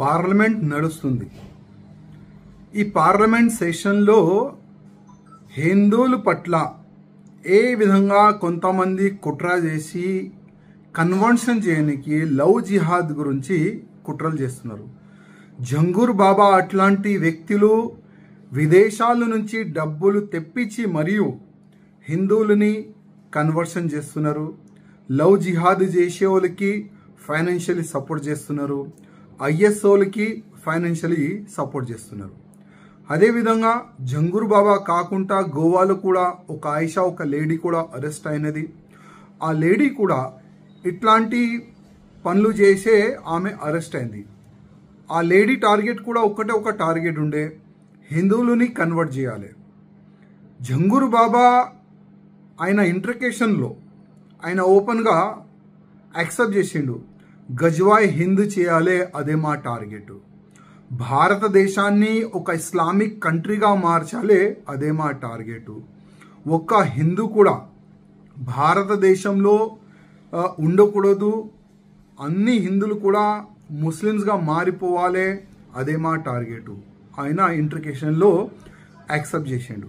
Parliament నడుస్తుంది. ఈ parliament సెషన్లో హిందువుల పట్ల ఏ విధంగా కొంతమంది కుట్ర చేసి కన్వర్షన్ చేయడానికి లవ్ జిహాద్ గురించి కుట్రలు చేస్తున్నారు. జంగూర్ బాబా అట్లాంటి వ్యక్తులు విదేశాల నుంచి డబ్బులు తెప్పించి మరియు హిందువులని కన్వర్షన్ చేస్తున్నారు. లవ్ జిహాద్ చేసే వాళ్ళకి ఫైనాన్షియలీ సపోర్ట్ చేస్తున్నారు. ఐఎస్ఓలకి ఫైనాన్షియలీ సపోర్ట్ చేస్తున్నారు. అదేవిధంగా జంగూర్ బాబా కాకుండా గోవాలో కూడా ఒక ఆయిషా ఒక లేడీ కూడా అరెస్ట్ అయినది. ఆ లేడీ కూడా ఇట్లాంటి పనులు చేసే ఆమె అరెస్ట్ అయింది. ఆ లేడీ టార్గెట్ కూడా ఒక టార్గెట్ ఉండే, హిందువులని కన్వర్ట్ చేయాలి. జంగూర్ బాబా ఆయన ఇంట్రకేషన్లో ఆయన ఓపెన్గా యాక్సెప్ట్ చేసిండు, గజ్వాయ్ హిందూ చేయాలి, అదే మా టార్గెట్. భారతదేశాన్ని ఒక ఇస్లామిక్ కంట్రీగా మార్చాలి, అదే మా టార్గెట్. ఒక్క హిందూ కూడా భారతదేశంలో ఉండకూడదు, అన్ని హిందువులు కూడా ముస్లిమ్స్గా మారిపోవాలి, అదే మా టార్గెట్. ఆయన ఇంట్రికేషన్లో యాక్సెప్ట్ చేసిండు.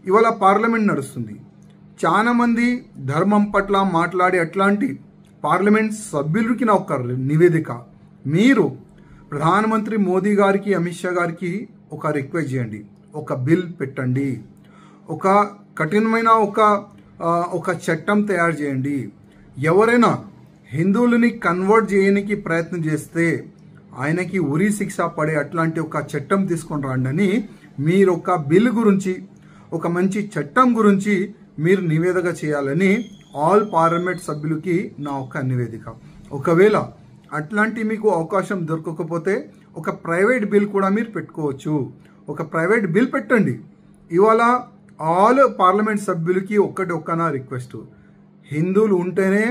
ఇవాళ పార్లమెంట్ నడుస్తుంది. చాలా మంది ధర్మం పట్ల మాట్లాడే అట్లాంటి పార్లమెంట్ సభ్యులకి నా ఒక నివేదిక, మీరు ప్రధానమంత్రి మోదీ గారికి అమిత్ షా గారికి ఒక రిక్వెస్ట్ చేయండి, ఒక బిల్ పెట్టండి, ఒక కఠినమైన ఒక చట్టం తయారు చేయండి. ఎవరైనా హిందువులని కన్వర్ట్ చేయడానికి ప్రయత్నం చేస్తే ఆయనకి ఉరి శిక్ష పడే అట్లాంటి ఒక చట్టం తీసుకొని రండి. మీరు ఒక బిల్ గురించి ఒక మంచి చట్టం గురించి మీరు నివేదిక చేయాలని ఆల్ పార్లమెంట్ సభ్యులకి నా ఒక నివేదిక. ఒకవేళ అట్లాంటి మీకు అవకాశం దొరకకపోతే ఒక ప్రైవేట్ బిల్ కూడా మీరు పెట్టుకోవచ్చు. ఒక ప్రైవేట్ బిల్ పెట్టండి. ఇవాళ ఆల్ పార్లమెంట్ సభ్యులకి ఒక్క నా రిక్వెస్ట్, హిందువులు ఉంటేనే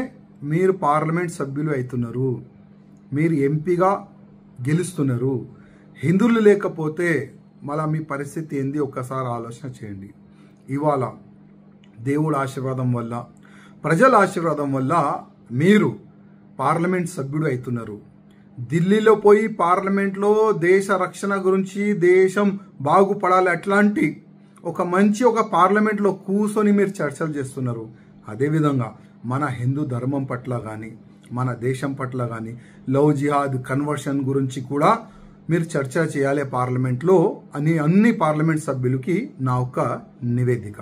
మీరు పార్లమెంట్ సభ్యులు అవుతున్నారు, మీరు ఎంపీగా గెలుస్తున్నారు. హిందువులు లేకపోతే మళ్ళా మీ పరిస్థితి ఏంది ఒక్కసారి ఆలోచన చేయండి. ఇవాళ దేవుడు ఆశీర్వాదం వల్ల, ప్రజల ఆశీర్వాదం వల్ల మీరు పార్లమెంట్ సభ్యుడు అవుతున్నారు. ఢిల్లీలో పోయి పార్లమెంట్లో దేశ రక్షణ గురించి, దేశం బాగుపడాలి అట్లాంటి ఒక మంచి ఒక పార్లమెంట్లో కూర్చొని మీరు చర్చలు చేస్తున్నారు. అదేవిధంగా మన హిందూ ధర్మం పట్ల కానీ, మన దేశం పట్ల కానీ, లవ్ జిహాద్ కన్వర్షన్ గురించి కూడా మీరు చర్చ చేయాలి పార్లమెంట్లో అని అన్ని పార్లమెంట్ సభ్యులకి నా ఒక నివేదిక.